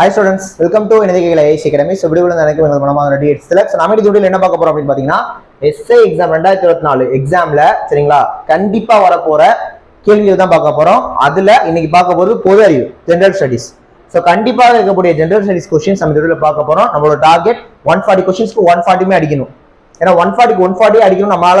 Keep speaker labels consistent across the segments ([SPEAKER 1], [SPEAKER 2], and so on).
[SPEAKER 1] Hi students, welcome to IAS Academy. So video எனக்கு மனமார்ந்த நன்றி. So நாம இந்த வீடியோல என்ன பார்க்க போறோம் அப்படினு பாத்தீங்கன்னா எஸ்ஏ எக்ஸாம் 2024 எக்ஸாம்ல சரிங்களா கண்டிப்பா வர போற கேள்விகளை தான் பார்க்க போறோம். அதுல இன்னைக்கு பார்க்க போறது பொது அறிவு ஜெனரல் ஸ்டடீஸ். சோ கண்டிப்பா இருக்கக்கூடிய ஜெனரல் ஸ்டடீஸ் क्वेश्चंस நம்ம இந்த வீடியோல பார்க்க போறோம். நம்மளோட டார்கெட் 140 क्वेश्चंसக்கு 140 மே அடிக்கணும். ஏன்னா 140க்கு 140 அடிக்கணும். நம்மால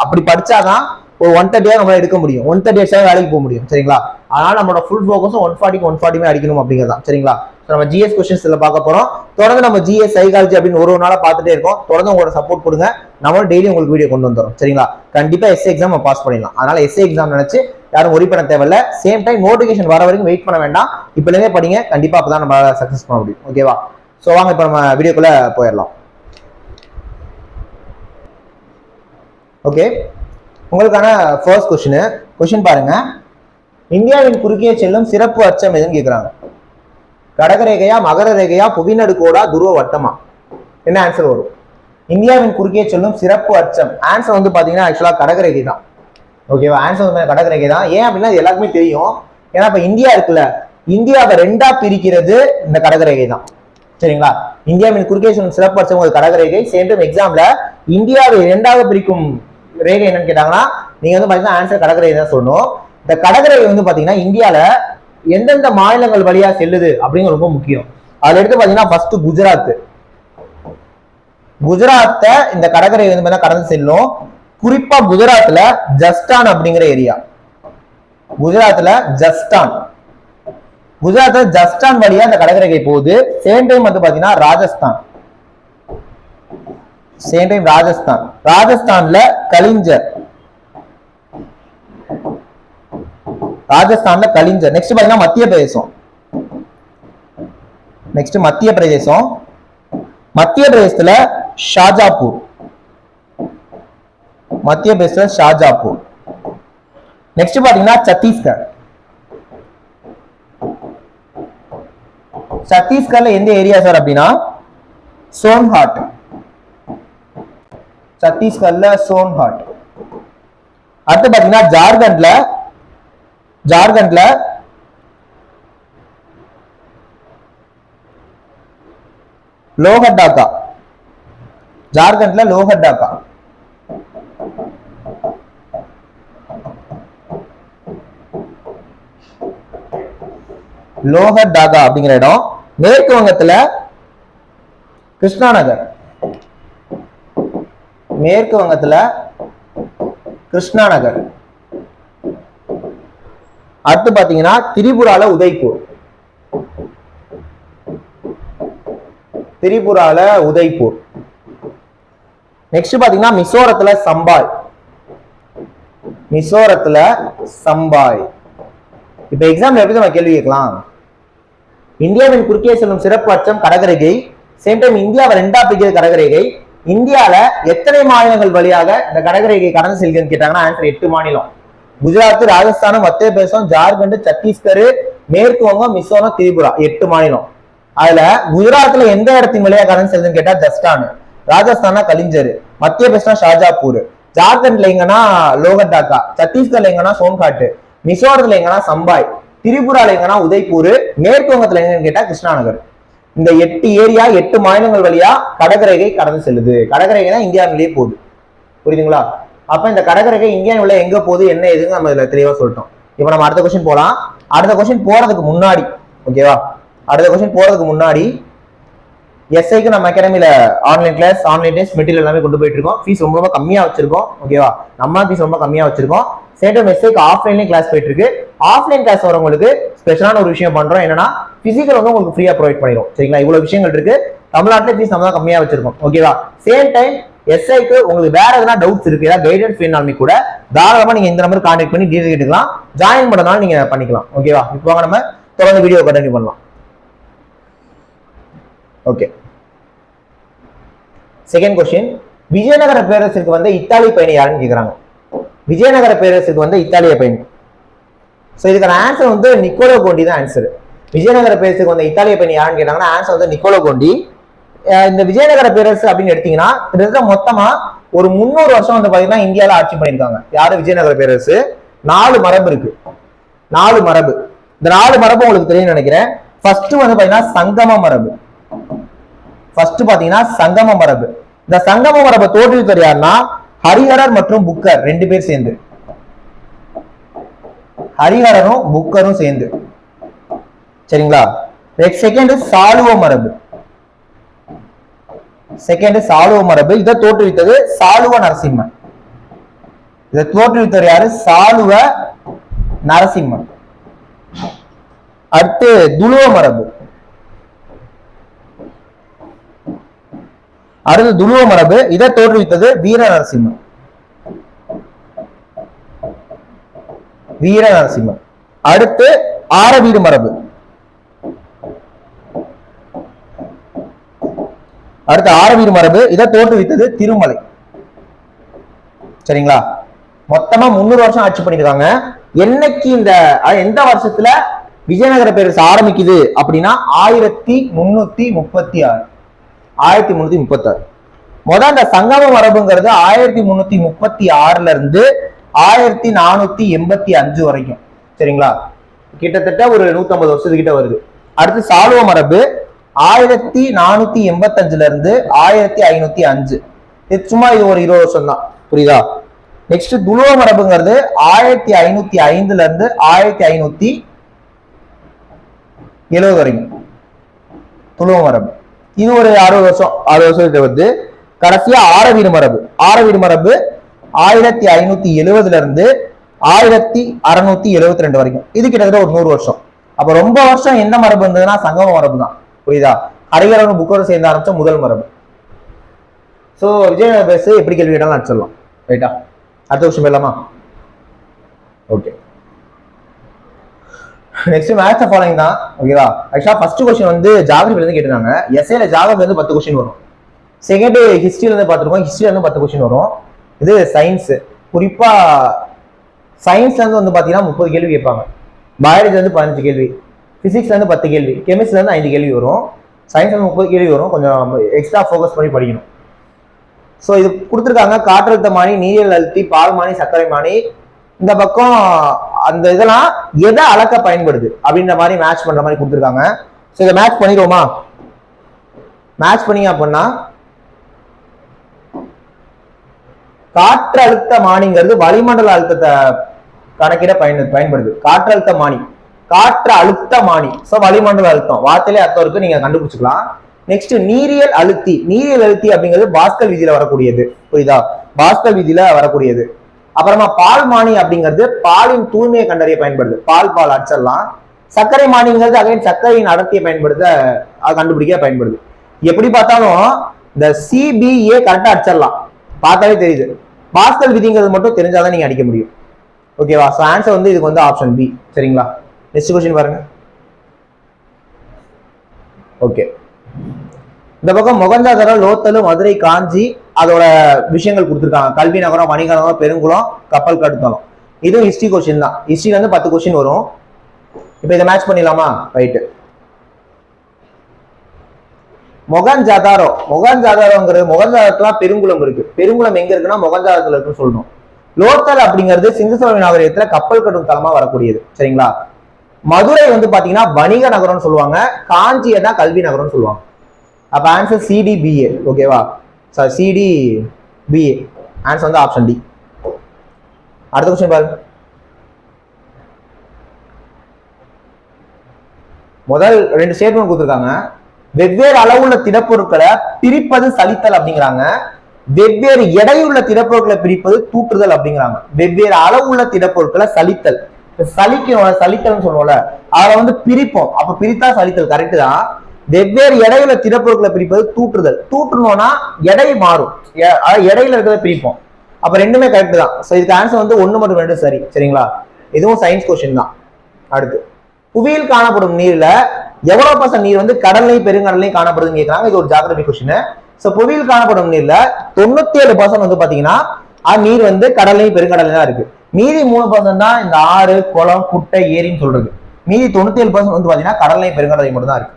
[SPEAKER 1] அப்படி படிச்சாதான் ஒரு 130 நம்ம எடுக்க முடியும். 130 வேலைக்கு போக முடியும் சரிங்களா. அதனால நம்மளோட ஃபுல் ஃபோக்கஸும் 140க்கு 140 மே அடிக்கணும் அப்படிங்கறதான் சரிங்களா. நம்ம ஜிஎஸ் क्वेश्चंस எல்லாம் பார்க்க போறோம். தொடர்ந்து நம்ம ஜிஎஸ் சைக்காலஜி அப்படின்னு ஒரு நாளா பார்த்துட்டே இருக்கோம். தொடர்ந்து உங்களோட சப்போர்ட் கொடுங்க. நம்ம டெய்லி உங்களுக்கு வீடியோ கொண்டு வந்துறோம் சரிங்களா. கண்டிப்பா எஸ்ஏ எக்ஸாம் நம்ம பாஸ் பண்ணிடலாம். அதனால எஸ்ஏ எக்ஸாம் நினைச்சு யாரும் ஒரி பண்ண தேவையில்ல. சேம் டைம் நோட்டிஃபிகேஷன் வர வரைக்கும் வெயிட் பண்ண வேண்டாம். இப்போலேருந்தே படிங்க. கண்டிப்பா அப்பதான் நம்ம சக்சஸ் பண்ண முடியும். ஓகேவா? சோ வாங்க இப்ப நம்ம வீடியோக்குள்ள போயிடலாம். ஓகே, உங்களுக்கான ஃபர்ஸ்ட் கொஸ்டின் பாருங்க. இந்தியாவின் குறுக்கே செல்லும் சிறப்பு அச்சம் எதுன்னு கேக்குறாங்க. கடகரேகையா, மகர ரேகையா, புவிநடுக்கோடா, துருவ வட்டமா? என்ன ஆன்சர் வரும்? இந்தியாவின் குறுக்கே செல்லும் சிறப்பு அச்சம் ஆன்சர் வந்து பாத்தீங்கன்னா ஆக்சுவலா கடகரேகை தான். ஓகேவா? ஆன்சர் வந்து கடகரேகை தான். ஏன் அப்படின்னா இது எல்லாருக்குமே தெரியும். ஏன்னா இப்ப இந்தியா இருக்குல்ல, இந்தியாவை ரெண்டா பிரிக்கிறது இந்த கடகரேகை தான் சரிங்களா. இந்தியாவின் குறுக்கே செல்லும் சிறப்பு அச்சம் ஒரு கடகரேகை. சேம் டைம் எக்ஸாம்ல இந்தியாவை ரெண்டாக பிரிக்கும் ரேகை என்னன்னு கேட்டாங்கன்னா நீங்க வந்து பாத்தீங்கன்னா ஆன்சர் கடகரேகை தான் சொல்லணும். இந்த கடகரேகை வந்து பாத்தீங்கன்னா இந்தியால எந்தெந்த மாநிலங்கள் வழியா செல்லுது அப்படிங்கிறது ரொம்ப முக்கியம். அதுல எடுத்து பாத்தீங்கன்னா ஃபர்ஸ்ட் குஜராத்தை இந்த கடற்கரை வந்து கடந்து செல்லும். குறிப்பா குஜராத்ல ஜஸ்டான் அப்படிங்கிற ஏரியா, குஜராத்ல ஜஸ்டான் வழியா இந்த கடற்கரை போகுது. சேம் டைம் வந்து பாத்தீங்கன்னா ராஜஸ்தான்ல கலிஞ்சர். நெக்ஸ்ட் பாத்தீங்கன்னா மத்திய பிரதேசத்துல ஷாஜாப்பூர். நெக்ஸ்ட் பாத்தீங்கன்னா சத்தீஸ்கர்ல எந்த ஏரியா சார் அப்படின்னா சோன்ஹாட். அடுத்து பாத்தீங்கன்னா ஜார்க்கண்ட்ல லோஹர்டாக்கா. அப்படிங்கிற இடம். மேற்கு வங்கத்துல கிருஷ்ணாநகர். அடுத்து பாத்தீங்கன்னா திரிபுரால உதய்பூர். நெக்ஸ்ட் பாத்தீங்கன்னா மிசோரத்துல சம்பாய். இப்ப எக்ஸாம்ல எப்படி நம்ம கேள்வி கேட்கலாம்? இந்தியாவின் குறுக்கே செல்லும் சிறப்பு அச்சம் கடகரேகை. சேம் டைம் இந்தியாவை ரெண்டா பிரிக்கிறது கடகரேகை. இந்தியால எத்தனை மாநிலங்கள் வழியாக இந்த கடகரேகை கடந்து செல்கிறதுன்னு கேட்டாங்கன்னா ஆன்சர் 8 மாநிலம். குஜராத், ராஜஸ்தான், மத்திய பிரதேசம், ஜார்க்கண்ட், சத்தீஸ்கர், மேற்கு வங்கம், மிசோரம், திரிபுரா 8 மாநிலம். அதுல குஜராத்ல எந்த இடத்தின் வழியா கடந்து செல்லுதுன்னு கேட்டா ஜஸ்டான், ராஜஸ்தானா கலிஞ்சர், மத்திய பிரதேசம் ஷாஜாப்பூர், ஜார்க்கண்ட்ல எங்கன்னா லோஹர்டாக்கா, சத்தீஸ்கர்ல எங்கன்னா சோன்ஹாட், மிசோரத்துல எங்கன்னா சம்பாய், திரிபுரால எங்கன்னா உதய்பூர், மேற்கு வங்கத்துல எங்கன்னு கேட்டா கிருஷ்ணாநகர். இந்த 8 ஏரியா 8 மாநிலங்கள் வழியா கடகரேகை கடந்து செல்லுது. கடகரேகை தான் இந்தியாவிலேயே போகுது. புரியுதுங்களா? அப்ப இந்த கடகரேகை இந்தியாவில எங்க போகுது என்ன எதுன்னு நம்ம இதுல தெளிவா சொல்லிட்டோம். இப்ப நம்ம அடுத்த கொஸ்டின் போலாம். அடுத்த கொஸ்டின் போறதுக்கு முன்னாடி ஓகேவா, எஸ்ஐக்கு நம்ம அகாடமில online class, online test material எல்லாமே கொண்டு போயிட்டு இருக்கோம். ஃபீஸ் ரொம்ப கம்மியா வச்சிருக்கோம். ஓகேவா? நம்ம ஃபீஸ் ரொம்ப கம்மியா வச்சிருக்கோம். சேட்டம் எஸ்ஐக்கு ஆஃப்லைன்லயும் கிளாஸ் போயிட்டு இருக்கு. ஆஃப்லைன் கிளாஸ் வரவங்களுக்கு ஸ்பெஷலான ஒரு விஷயம் பண்றோம். என்னன்னா பிசிக்கல் வந்து உங்களுக்கு ஃப்ரீயா ப்ரொவைட் பண்ணிடும் சரிங்களா. இவ்வளவு விஷயங்கள் இருக்கு. தமிழ்நாட்டுல ஃபீஸ் நம்ம தான் கம்மியா வச்சிருக்கோம். ஓகேவா? சேம் டைம் எஸ்ஐக்கு உங்களுக்கு வேற எதனா டவுட்ஸ் இருக்கு, ஏதாவது கைடன்ஸ் வேணாலுமே கூட தாராளமா நீங்க இந்த நம்பர் கான்டாக்ட் பண்ணி டீடைல் கேட்டுக்கலாம். ஜாயின் பண்ணனால நீங்க பண்ணிக்கலாம். ஓகேவா? இப்போ வாங்க நம்ம தொடர்ந்து வீடியோ கண்டினியூ பண்ணலாம். Okay, second question. விஜயநகர பேரரசுக்கு வந்த இத்தாலி பயணி யாருன்னு கேக்குறாங்க. விஜயநகர பேரரசுக்கு வந்த இத்தாலிய பயணி. சோ இதுக்கான ஆன்சர் வந்து நிக்கோலோ கோண்டி தான் ஆன்சர். விஜயநகர பேரரசுக்கு வந்த இத்தாலிய பயணி யாருன்னு கேட்டாங்கன்னா ஆன்சர் வந்து நிக்கோலோ கோண்டி. இந்த விஜயநகர பேரரசு அப்படின்னு எடுத்தீங்கன்னா கிட்டத்தட்ட மொத்தமா ஒரு 300 வருஷம் வந்து பாத்தீங்கன்னா இந்தியால ஆட்சி பண்ணிருக்காங்க. யாரு? விஜயநகர பேரரசு. 4 மரபு இருக்கு. 4 மரபு. இந்த 4 மரபு உங்களுக்கு தெரியும் நினைக்கிறேன். ஃபர்ஸ்ட் வந்து பாத்தீங்கன்னா சங்கம மரபு. ஃபர்ஸ்ட் பாத்தீங்கன்னா சங்கம மரபு. இந்த சங்கம மரபை தோற்றுவித்தவர் யாருன்னா ஹரிஹரர் மற்றும் புக்கர் 2 பேர் சேர்ந்து. ஹரிஹரரும் புக்கரும் சேர்ந்து. சரிங்களா? செகண்ட் சாளுவ மரபு. செகண்ட் சாளுவ மரபு. இதை தோற்றுவித்தது சாளுவ நரசிம்மன். இதை தோற்றுவித்தவர் யாரு? சாளுவ நரசிம்மன். அடுத்து துளுவ மரபு. அடுத்து துளுவ மரபு. இதை தோற்றுவித்தது வீர நரசிம்மன். வீர நரசிம்மன். அடுத்து ஆரவீடு மரபு. அடுத்து ஆரவீடு மரபு. இதை தோற்றுவித்தது திருமலை. சரிங்களா? மொத்தமா 300 வருஷம் ஆட்சி பண்ணிருக்காங்க. என்னைக்கு இந்த எந்த வருஷத்துல விஜயநகர பேரரசு ஆரம்பிக்குது அப்படின்னா 1336. 1336. முதல் அந்த சங்கம மரபுங்கிறது 1336ல இருந்து 1485 வரைக்கும். சரிங்களா? கிட்டத்தட்ட ஒரு 150 வருஷத்துக்கிட்ட வருது. அடுத்து சாளுவ மரபு 1485ல இருந்து 1505. இது சும்மா இது ஒரு 20 வருஷம் தான். புரியுதா? நெக்ஸ்ட் துளுவ மரபுங்கிறது 1505ல இருந்து 1570 வரைக்கும் துளுவ மரபு. இது ஒரு 60 வருஷம். 60 வருஷத்துக்கு வருது. கடைசியா ஆரவீடு மரபு. ஆரவீடு மரபு 1570ல இருந்து 1672 வரைக்கும். இது கிட்டத்தட்ட ஒரு 100 வருஷம். அப்ப ரொம்ப வருஷம் எந்த மரபு இருந்ததுன்னா சங்கம மரபு தான். புரியுதா? ஹரிஹரன் புக்கரும் சேர்ந்து ஆரம்பிச்ச முதல் மரபு. சோ விஜயநகர பேசு எப்படி கேள்வி கேட்டாலும் அடிச்சிடலாம். ரைட்டா? அடுத்த விஷயம் இல்லாமா? ஓகே. நெக்ஸ்ட் மேட்ச் ஃபாலோயிங் தான். ஓகேவா? ஆக்சுவலா ஃபர்ஸ்ட் क्वेश्चन வந்து ஜியோகிராஃபில இருந்து கேட்டிருக்காங்க. எஸ்ஏல ஜியோகிராஃபில இருந்து 10 क्वेश्चन வரும். செகண்ட் ஹிஸ்டரியில இருந்து பார்த்திருக்கோம். ஹிஸ்டரியில இருந்து 10 क्वेश्चन வரும். இது சயின்ஸ். குறிப்பா சயின்ஸ்ல இருந்து வந்து பாத்தீங்கன்னா 30 கேள்வி கேட்பாங்க. பயாலஜில இருந்து 15 கேள்வி, பிசிக்ஸ்ல இருந்து 10 கேள்வி, கெமிஸ்ட்ரில இருந்து 5 கேள்வி வரும். சயின்ஸ்ல 30 கேள்வி வரும். கொஞ்சம் எக்ஸ்ட்ரா ஃபோக்கஸ் பண்ணி படிக்கணும். ஸோ இது கொடுத்துருக்காங்க. காற்றழுத்த மானி, நீரியல் அழுத்தி, பால்மானி, சர்க்கரை மானி. இந்த பக்கம் அந்த இதெல்லாம் எதை அளக்க பயன்படுது அப்படின்ற மாதிரி மேட்ச் பண்ற மாதிரி கொடுத்துருக்காங்க. ஸோ இதை மேட்ச் பண்ணிடுவோமா? மேட்ச் பண்ணீங்க அப்படின்னா காற்றழுத்த மானிங்கிறது வளிமண்டல அழுத்தத்தை கணக்கிட பயன்படுது. காற்றழுத்த மானி, காற்று அழுத்த மானி. ஸோ வளிமண்டல அழுத்தம் வார்த்தையிலே அர்த்தம் இருக்கு, நீங்க கண்டுபிடிச்சுக்கலாம். நெக்ஸ்ட் நீரியல் அழுத்தி. நீரியல் அழுத்தி அப்படிங்கிறது பாஸ்கல் விதியில வரக்கூடியது. புரியுதா? பாஸ்கல் விதியில வரக்கூடியது. அப்புறமா பால்மானி அப்படிங்கிறது பாலின் தூய்மையை கண்டறிய பயன்படுது. பால் அடிச்சிடலாம். சர்க்கரை மானிங்கிறது அகைன் சர்க்கரையின் அடர்த்தியை கண்டுபிடிக்க பயன்படுது. எப்படி பார்த்தாலும் இந்த சிபிஏ கரெக்டா அடிச்சிடலாம். பார்த்தாலே தெரியுது. பாஸ்கல் விதிங்கிறது மட்டும் தெரிஞ்சாதான் நீங்க அடிக்க முடியும். ஓகேவா? ஸோ ஆன்சர் வந்து இதுக்கு வந்து ஆப்ஷன் பி. சரிங்களா? நெக்ஸ்ட் क्वेश्चन பாருங்க. ஓகே. இந்த பக்கம் மொகஞ்சாதரோ, லோத்தலு, மதுரை, காஞ்சி அதோட விஷயங்கள் கொடுத்துருக்காங்க. கல்வி நகரம், வணிக நகரம், பெருங்குளம், கப்பல் கட்டுத்தளம். இதுவும் ஹிஸ்டரி क्वेश्चन தான். ஹிஸ்டரியில இருந்து 10 क्वेश्चन வரும். இப்போ இதை மேட்ச் பண்ணிடலாமா? ரைட்டு. மொகஞ்சாதாரோ. மொகஞ்சாதாரோங்கிறது மொகஞ்சாதாரத்துல பெருங்குளம் இருக்கு. பெருங்குளம் எங்க இருக்குன்னா மொகஞ்சாதாரத்துல இருக்குன்னு சொல்லணும். லோத்தல் அப்படிங்கிறது சிந்து சமவெளி நாகரிகத்துல கப்பல் கட்டும் தளமா வரக்கூடியது. சரிங்களா? மதுரை வந்து பாத்தீங்கன்னா வணிக நகரம்னு சொல்லுவாங்க. காஞ்சியை தான் கல்வி நகரம்னு சொல்லுவாங்க. அப்ப ஆன்சர் சிடிபிஏ. ஓகேவா? சாரி, சிடிபிஏ. ஆன்சர் வந்து ஆப்ஷன் டி. அடுத்த क्वेश्चन பாருங்க. முதல் 2 ஸ்டேட்மெண்ட் கொடுத்துருக்காங்க. வெவ்வேறு அளவுள்ள திடப்பொருட்களை பிரிப்பது சலித்தல் அப்படிங்கிறாங்க. வெவ்வேறு எடையுள்ள திடப்பொருட்களை பிரிப்பது தூற்றுதல் அப்படிங்கிறாங்க. வெவ்வேறு அளவுள்ள திடப்பொருட்களை சலித்தல். சலித்தல் சொல்லுவோம்ல, அதை வந்து பிரிப்போம். அப்ப பிரித்தா சலித்தல். கரெக்ட் தான். வெவ்வேறு எடையுள்ள திடப்பொருட்களை பிரிப்பது தூற்றுதல். தூற்றணும்னா எடை மாறும். எடையில இருக்கிறத பிரிப்போம். அப்ப ரெண்டுமே கரெக்ட் தான். ஸோ இதுக்கு ஆன்சர் வந்து 1 மற்றும் 2 சரி. சரிங்களா? இதுவும் சயின்ஸ் क्वेश्चन தான். அடுத்து புவியில் காணப்படும் நீர்ல எவ்வளவு % நீர் வந்து கடல்லையும் பெருங்கடல்லையும் காணப்படுதுன்னு கேட்கறாங்க. இது ஒரு ஜியோகிராபி क्वेश्चन. ஸோ புவியில் காணப்படும் நீர்ல 97% வந்து பாத்தீங்கன்னா நீர் வந்து கடல்லையும் பெருங்கடல்லையும் தான் இருக்கு. மீதி 3% தான் இந்த ஆறு, குளம், குட்டை, ஏரின்னு சொல்றது. மீதி 97% வந்து பாத்தீங்கன்னா கடல்லையும் பெருங்கடலையும் மட்டும் தான் இருக்கு.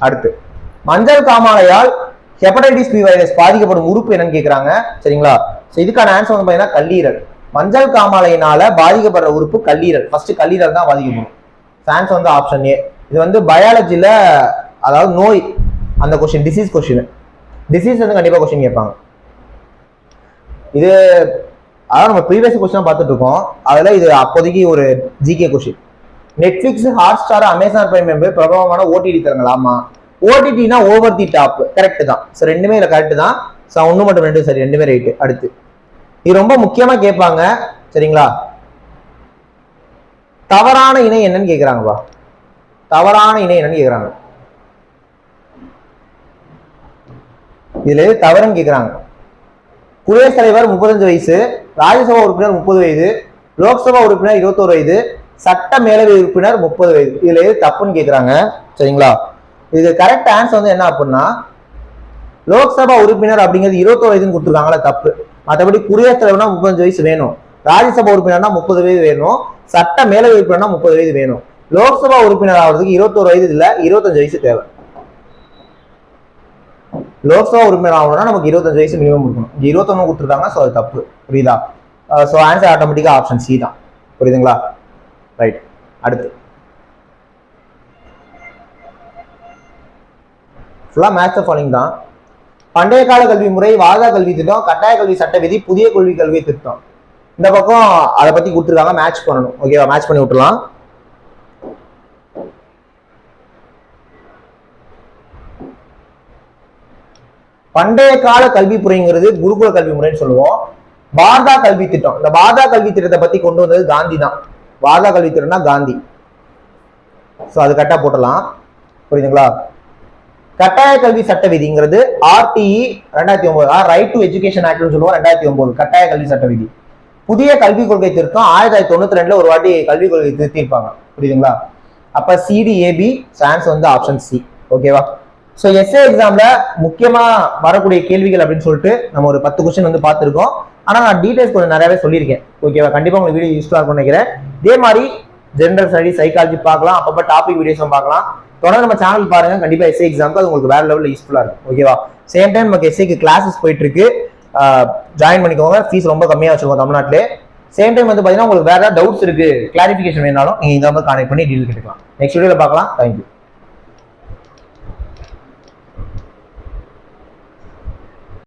[SPEAKER 1] அடுத்து மஞ்சள் காமாலையால் ஹெப்படைட்டிஸ் பி வைரஸ் பாதிக்கப்படும் உறுப்பு என்னன்னு கேட்கறாங்க. சரிங்களா? ஸோ இதுக்கான ஆன்சர் வந்து பாத்தீங்கன்னா கல்லீரல். மஞ்சள் காமாலையினால பாதிக்கப்படுற உறுப்பு கல்லீரல். ஃபர்ஸ்ட் கல்லீரல் தான் பாதிக்கப்படும். ஆன்சர் வந்து ஆப்ஷன் ஏ. இது வந்து பயாலஜில, அதாவது நோய் அந்த கொஸ்டின், டிசீஸ் கொஸ்டின். டிசீஸ் வந்து கண்டிப்பா கொஸ்டின் கேட்பாங்க. இது அதாவது நம்ம ப்ரீவியஸ் கொஸ்டின் பார்த்துட்டு இருக்கோம். அதுல இது அப்போதைக்கு ஒரு GK question. Netflix, hot star, Amazon prime என்பது பிரபலமான ஓடிடி தரங்கள். ஆமா, ஓடிடினா ஓவர் தி டாப், கரெக்ட் தான். ஸோ ரெண்டுமே இல்லை, கரெக்ட் தான். ஸோ ஒன்று மட்டும் ரெண்டு சரி, ரெண்டுமே ரைட்டு. அடுத்து இது ரொம்ப முக்கியமா கேட்பாங்க, சரிங்களா? தவறான இணை என்னன்னு கேட்குறாங்கப்பா. தவறான இணை என்னன்னு கேட்குறாங்க. இதுல எது தவறுன்னு கேட்குறாங்க. குடியரசுத் தலைவர் 35 வயசு, ராஜ்யசபா உறுப்பினர் 30 வயது, லோக்சபா உறுப்பினர் 21 வயது, சட்ட மேலவை உறுப்பினர் 30 வயது. இதுல எது தப்புன்னு கேட்குறாங்க, சரிங்களா? இது கரெக்ட் ஆன்சர் வந்து என்ன அப்படின்னா, லோக்சபா உறுப்பினர் அப்படிங்கிறது 21 வயதுன்னு கொடுத்துருக்காங்களா, தப்பு. மற்றபடி குடியரசுத் தலைவர்னா 35 வயசு வேணும், ராஜ்யசபா உறுப்பினர்னா 30 வயது வேணும், சட்ட மேலவை உறுப்பினர்னா 30 வயது வேணும். லோக்சபா உறுப்பினர் ஆகிறதுக்கு 21 வயது இல்ல, 25 வயசு தேவை. லோக்சபா உறுப்பினர் ஆகணும்னா நமக்கு 25 வயசு மினிமம் இருக்கணும். 21 கொடுத்துருக்காங்க, ஸோ அது தப்பு. புரியுதா? ஸோ ஆன்சர் ஆட்டோமேட்டிக்கா ஆப்ஷன் சி தான். புரியுதுங்களா? ரைட். அடுத்து ஃபுல்லா மேட்ச் ஃபாலோயிங் தான். பண்டைய கால கல்வி முறை, வாதா கல்வி திட்டம், கட்டாய கல்வி சட்ட விதி, புதிய கல்வி திட்டம். இந்த பக்கம் அதை பத்தி கொடுத்துருக்காங்க, மேட்ச் பண்ணணும். ஓகேவா? மேட்ச் பண்ணி விட்டுலாம். பண்டைய கால கல்வி முறைங்கிறது குருகுல கல்வி முறைன்னு சொல்லுவோம். பாரதா கல்வி திட்டம், இந்த பாரதா கல்வி திட்டத்தை பத்தி கொண்டு வந்தது காந்தி தான். பாரதா கல்வி திட்டம்னா காந்தி. ஸோ அது கரெக்டா போட்டலாம். புரியுதுங்களா? கட்டாய கல்வி சட்ட விதிங்கிறது RTE 2009, ரைட் டு எஜுகேஷன் ஆக்ட்னு சொல்லுவோம், 2009 கட்டாய கல்வி சட்ட விதி. புதிய கல்விக் கொள்கை திருத்தம் 1992 ஒரு வாட்டி கல்விக் கொள்கை திருத்திருப்பாங்க. புரியுதுங்களா? அப்ப CDAB சான்ஸ் வந்து ஆப்ஷன் சி. ஓகேவா? ஸோ எஸ்ஏ எக்ஸாம்ல முக்கியமா வரக்கூடிய கேள்விகள் அப்படின்னு சொல்லிட்டு நம்ம ஒரு 10 கொஸ்டின் வந்து பார்த்துருக்கோம். ஆனா நான் டீடைல்ஸ் கொஞ்சம் நிறையவே சொல்லியிருக்கேன். ஓகேவா? கண்டிப்பா உங்களுக்கு வீடியோ யூஸ்ஃபுல்லா இருக்கும்னு நினைக்கிறேன். இதே மாதிரி ஜெனரல் ஸ்டடி, சைக்காலஜி பார்க்கலாம், அப்பப்போ டாபிக் வீடியோஸும் பார்க்கலாம். தொடர்ந்து நம்ம சேனல் பாருங்க, கண்டிப்பா எஸ்ஏ எக்ஸாமுக்கு அது உங்களுக்கு வேற லெவலில் யூஸ்ஃபுல்லா இருக்கும். ஓகேவா? சேம் டைம் நமக்கு எஸ்ஏக்கு கிளாஸஸ் போயிட்டு இருக்கு, ஜாயின் பண்ணிக்கோங்க. ஃபீஸ் ரொம்ப கம்மியாக வச்சிருக்கோம் தமிழ்நாட்டிலே. சேம் டைம் வந்து பார்த்தீங்கன்னா உங்களுக்கு வேற ஏதாவது டவுட்ஸ் இருக்கு, கிளாரிஃபிகேஷன் வேணாலும் நீங்க இந்த நம்பர் கான்டெக்ட் பண்ணி டீல் கேட்டுக்கலாம். நெக்ஸ்ட் வீடியோவில் பார்க்கலாம். தேங்க்யூ.